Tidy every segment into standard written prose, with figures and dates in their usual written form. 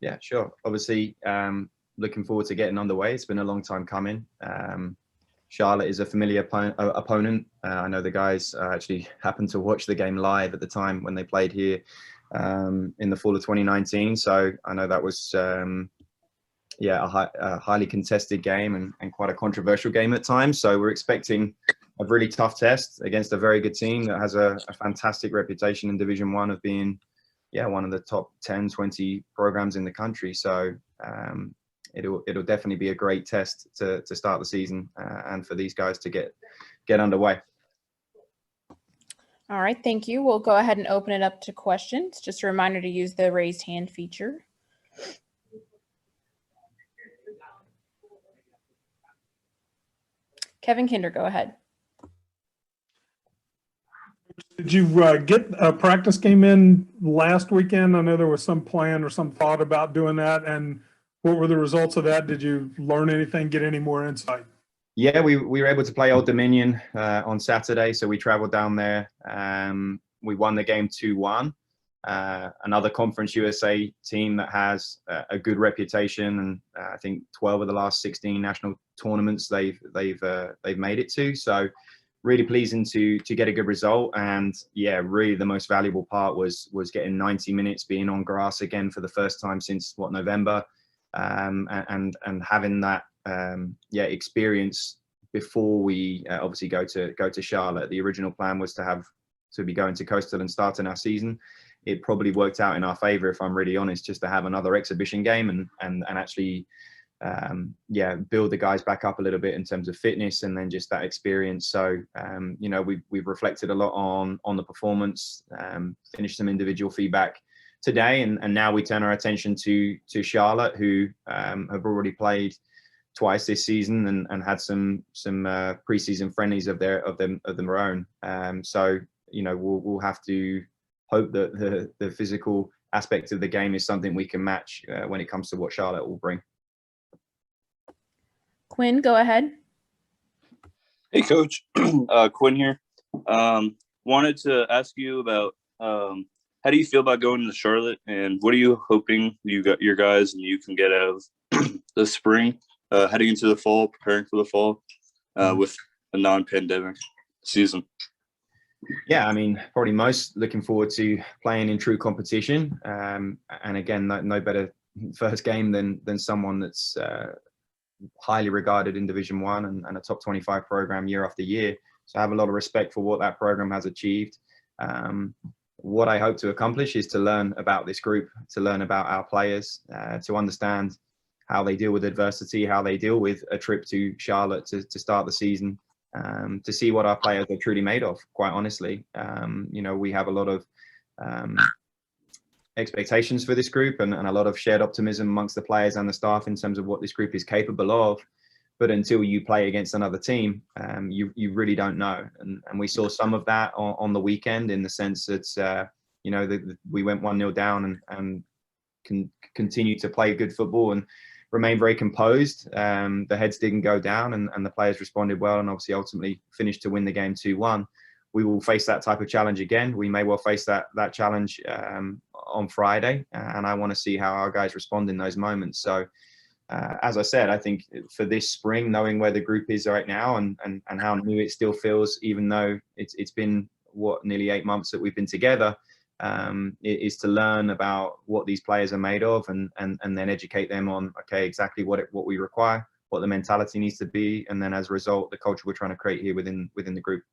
Yeah, sure. Obviously, looking forward to getting underway. It's been a long time coming. Charlotte is a familiar opponent. I know the guys actually happened to watch the game live at the time when they played here in the fall of 2019. So I know that was, a highly contested game and quite a controversial game at times. So we're expecting a really tough test against a very good team that has a fantastic reputation in Division One of being, one of the top 10, 20 programs in the country. So it'll definitely be a great test to start the season and for these guys to get underway. All right, thank you. We'll go ahead and open it up to questions. Just a reminder to use the raised hand feature. Kevin Kinder, go ahead. Did you get a practice game in last weekend? I know there was some plan or some thought about doing that. And what were the results of that? Did you learn anything, get any more insight? Yeah, we were able to play Old Dominion on Saturday. So we traveled down there. We won the game 2-1. Another Conference USA team that has a good reputation, and I think 12 of the last 16 national tournaments they've made it to. So really pleasing to get a good result. And yeah, really the most valuable part was getting 90 minutes, being on grass again for the first time since November, and having that experience before we obviously go to Charlotte. The original plan was to be going to Coastal and starting our season. It probably worked out in our favor, if I'm really honest, just to have another exhibition game and actually build the guys back up a little bit in terms of fitness and then just that experience. So we've reflected a lot on the performance, finished some individual feedback today, and now we turn our attention to Charlotte, who have already played twice this season and had some preseason friendlies of their own. So we'll have to hope that the physical aspect of the game is something we can match when it comes to what Charlotte will bring. Quinn, go ahead. Hey, Coach. Quinn here. Wanted to ask you about how do you feel about going to Charlotte, and what are you hoping your guys and you can get out of the spring, heading into the fall, preparing for the fall with a non-pandemic season? Yeah, I mean, probably most looking forward to playing in true competition. And again, no better first game than someone that's highly regarded in Division One and a top 25 program year after year. So I have a lot of respect for what that program has achieved. What I hope to accomplish is to learn about this group, to learn about our players, to understand how they deal with adversity, how they deal with a trip to Charlotte to start the season. To see what our players are truly made of, quite honestly. We have a lot of expectations for this group and a lot of shared optimism amongst the players and the staff in terms of what this group is capable of. But until you play against another team, you really don't know. And we saw some of that on the weekend, in the sense that, we went 1-0 down and continue to play good football and remain very composed. The heads didn't go down and the players responded well, and obviously ultimately finished to win the game 2-1. We will face that type of challenge again. We may well face that challenge on Friday, and I want to see how our guys respond in those moments. So as I said, I think for this spring, knowing where the group is right now and how new it still feels, even though it's been nearly 8 months that we've been together, is to learn about what these players are made of and then educate them on exactly what we require, what the mentality needs to be, and then as a result the culture we're trying to create here within the group.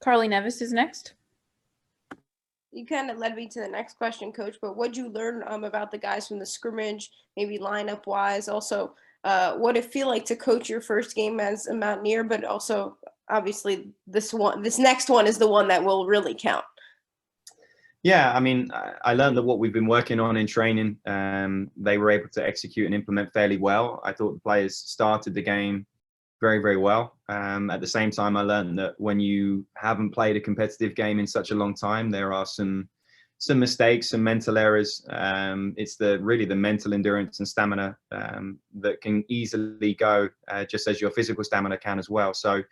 Carly Nevis is next. You kind of led me to the next question, Coach, but what'd you learn about the guys from the scrimmage, maybe lineup wise? Also, what did it feel like to coach your first game as a Mountaineer, but also obviously this next one is the one that will really count? Yeah, I mean, I learned that what we've been working on in training, they were able to execute and implement fairly well. I thought the players started the game very, very well. At the same time, I learned that when you haven't played a competitive game in such a long time, there are some mistakes, some mental errors. It's really the mental endurance and stamina that can easily go just as your physical stamina can as well. So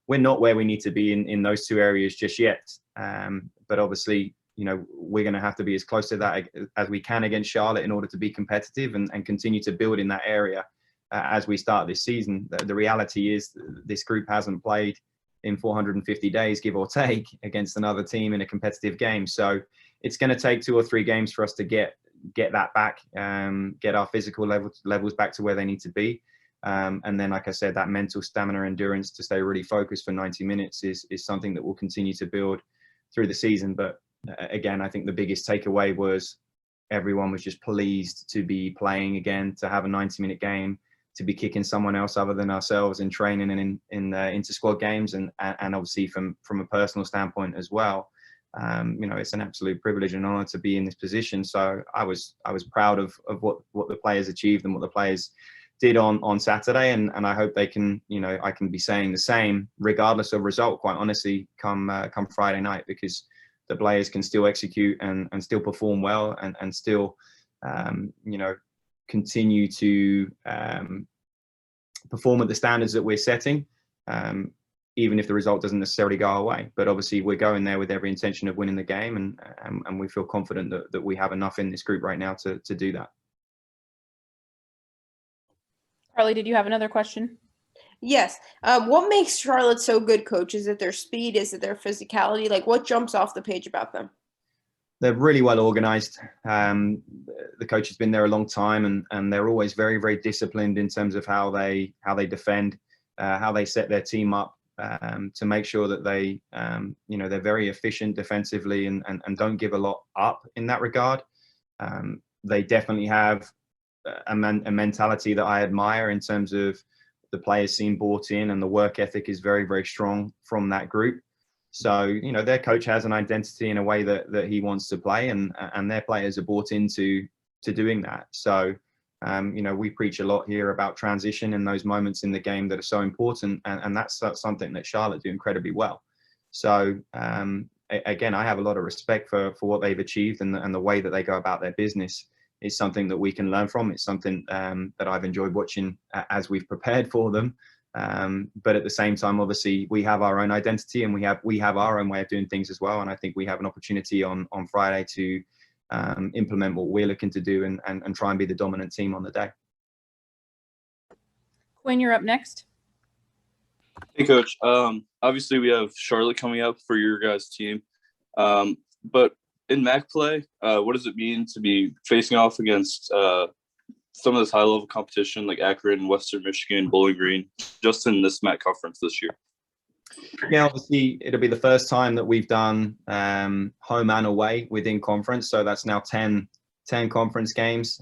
we're not where we need to be in those two areas just yet. But obviously, we're going to have to be as close to that as we can against Charlotte in order to be competitive and continue to build in that area as we start this season. The reality is this group hasn't played in 450 days, give or take, against another team in a competitive game. So it's going to take 2 or 3 games for us to get that back, get our physical levels back to where they need to be. And then, like I said, that mental stamina, endurance to stay really focused for 90 minutes is something that we'll continue to build through the season. But again, I think the biggest takeaway was everyone was just pleased to be playing again, to have a 90-minute game, to be kicking someone else other than ourselves in training and in inter-squad games, and obviously from a personal standpoint as well. It's an absolute privilege and honor to be in this position. So I was proud of what the players achieved and what the players did on Saturday, and I hope they can, I can be saying the same regardless of result, quite honestly, come Friday night, because the players can still execute and still perform well and still continue to perform at the standards that we're setting, even if the result doesn't necessarily go our way. But obviously we're going there with every intention of winning the game, and we feel confident that we have enough in this group right now to do that. Carly, did you have another question? Yes. What makes Charlotte so good, Coach? Is it their speed? Is it their physicality? Like, what jumps off the page about them? They're really well organized. The coach has been there a long time, and they're always very, very disciplined in terms of how they defend, how they set their team up to make sure that they, they're very efficient defensively and don't give a lot up in that regard. They definitely have a mentality that I admire in terms of the players seem bought in, and the work ethic is very, very strong from that group. So, their coach has an identity in a way that he wants to play, and their players are bought into doing that. So, we preach a lot here about transition and those moments in the game that are so important, and that's something that Charlotte do incredibly well. So, again, I have a lot of respect for what they've achieved, and the way that they go about their business is something that we can learn from. It's something that I've enjoyed watching as we've prepared for them. But at the same time, obviously, we have our own identity, and we have our own way of doing things as well. And I think we have an opportunity on Friday to implement what we're looking to do and try and be the dominant team on the day. Quinn, you're up next. Hey, Coach. Obviously, we have Charlotte coming up for your guys' team. But in MAC play, what does it mean to be facing off against some of this high-level competition like Akron, Western Michigan, Bowling Green, just in this MAC conference this year? Yeah, obviously, it'll be the first time that we've done home and away within conference. So that's now 10 conference games.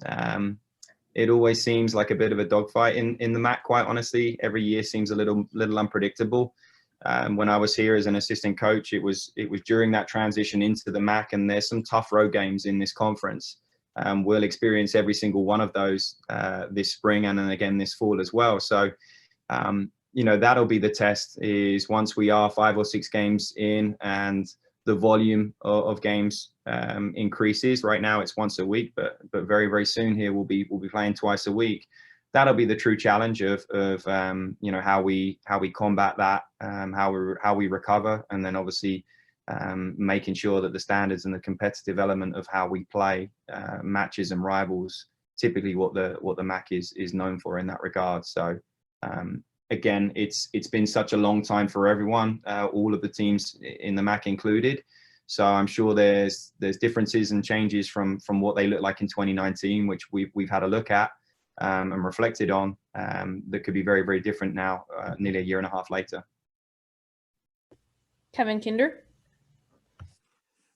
It always seems like a bit of a dogfight in the MAC, quite honestly. Every year seems a little unpredictable. When I was here as an assistant coach, it was during that transition into the MAC, and there's some tough road games in this conference. We'll experience every single one of those this spring and then again this fall as well. So, that'll be the test, is once we are 5 or 6 games in and the volume of games increases. Right now it's once a week, but very, very soon here we'll be playing twice a week. That'll be the true challenge of how we combat that, how we recover, and then obviously making sure that the standards and the competitive element of how we play matches and rivals typically what the MAC is known for in that regard. So again, it's been such a long time for everyone, all of the teams in the MAC included. So I'm sure there's differences and changes from what they look like in 2019, which we've had a look at and reflected on, that could be very, very different now, nearly a year and a half later. Kevin Kinder.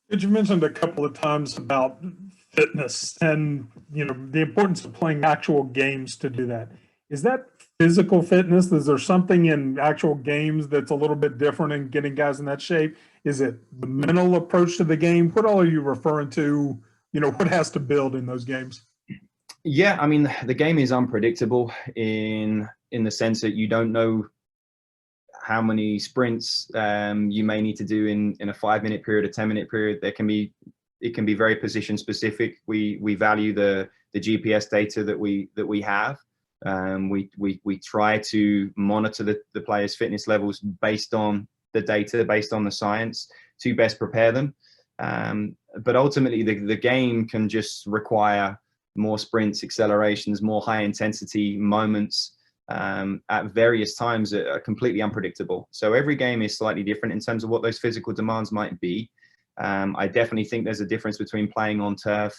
You mentioned a couple of times about fitness and, the importance of playing actual games to do that. Is that physical fitness? Is there something in actual games that's a little bit different in getting guys in that shape? Is it the mental approach to the game? What all are you referring to? What has to build in those games? Yeah, I mean, the game is unpredictable in the sense that you don't know how many sprints you may need to do in a 5-minute period, a 10-minute period. It can be very position specific. We value the GPS data that we have. We try to monitor the players' fitness levels based on the data, based on the science, to best prepare them. But ultimately, the game can just require more sprints, accelerations, more high intensity moments at various times that are completely unpredictable. So every game is slightly different in terms of what those physical demands might be. I definitely think there's a difference between playing on turf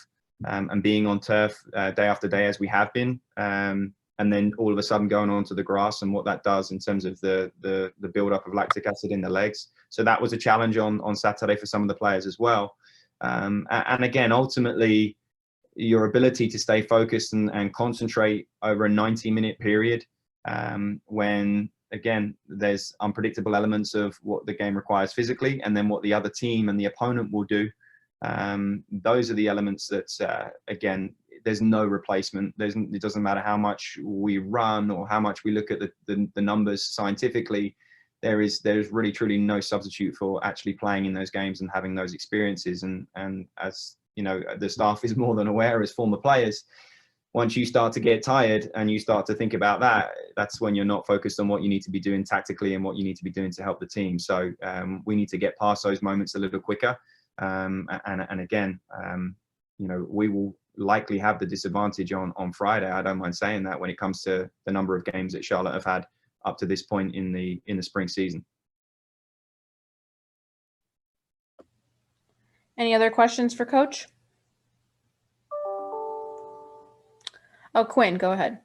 and being on turf day after day, as we have been, and then all of a sudden going onto the grass and what that does in terms of the buildup of lactic acid in the legs. So that was a challenge on Saturday for some of the players as well. And again, ultimately, your ability to stay focused and concentrate over a 90-minute period when, again, there's unpredictable elements of what the game requires physically and then what the other team and the opponent will do. Those are the elements that, again, there's no replacement. It doesn't matter how much we run or how much we look at the numbers scientifically. There's really truly no substitute for actually playing in those games and having those experiences. And as you know, the staff is more than aware as former players. Once you start to get tired and you start to think about that, that's when you're not focused on what you need to be doing tactically and what you need to be doing to help the team. So we need to get past those moments a little quicker. And again, you know, we will likely have the disadvantage on Friday. I don't mind saying that when it comes to the number of games that Charlotte have had up to this point in the spring season. Any other questions for Coach? Oh, Quinn, go ahead.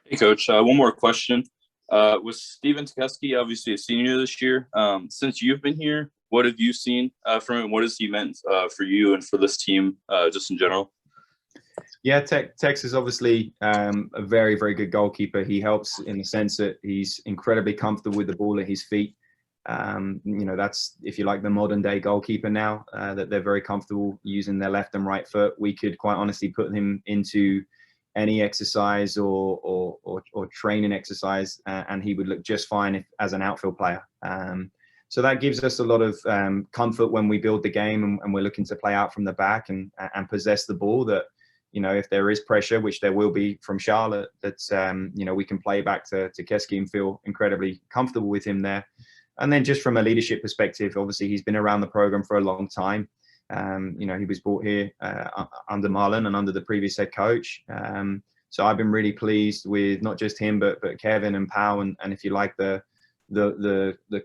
Hey, Coach. One more question. With Steven Tsukowski, obviously a senior this year, since you've been here, what have you seen from him? What has he meant for you and for this team, just in general? Yeah, Tex is obviously a very, very good goalkeeper. He helps in the sense that he's incredibly comfortable with the ball at his feet. You know, that's, if you like, the modern day goalkeeper now, that they're very comfortable using their left and right foot. We could quite honestly put him into any exercise or training exercise, and he would look just fine as an outfield player. So that gives us a lot of comfort when we build the game and we're looking to play out from the back and possess the ball, that, you know, if there is pressure, which there will be from Charlotte, that, you know, we can play back to Tsukowski and feel incredibly comfortable with him there. And then just from a leadership perspective, obviously he's been around the program for a long time. You know, he was brought here under Marlon and under the previous head coach. So I've been really pleased with not just him, but Kevin and Pau, and if you like, the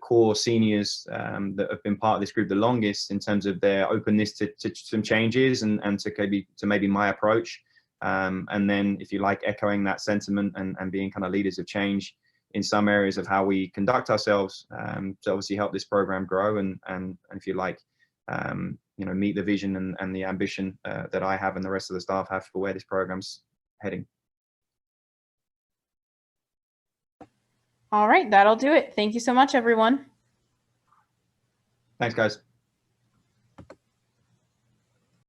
core seniors that have been part of this group the longest in terms of their openness to some changes and to maybe my approach. And then, if you like, echoing that sentiment and being kind of leaders of change in some areas of how we conduct ourselves to obviously help this program grow and if you like, you know, meet the vision and the ambition that I have and the rest of the staff have for where this program's heading. All right, that'll do it. Thank you so much, everyone. Thanks, guys.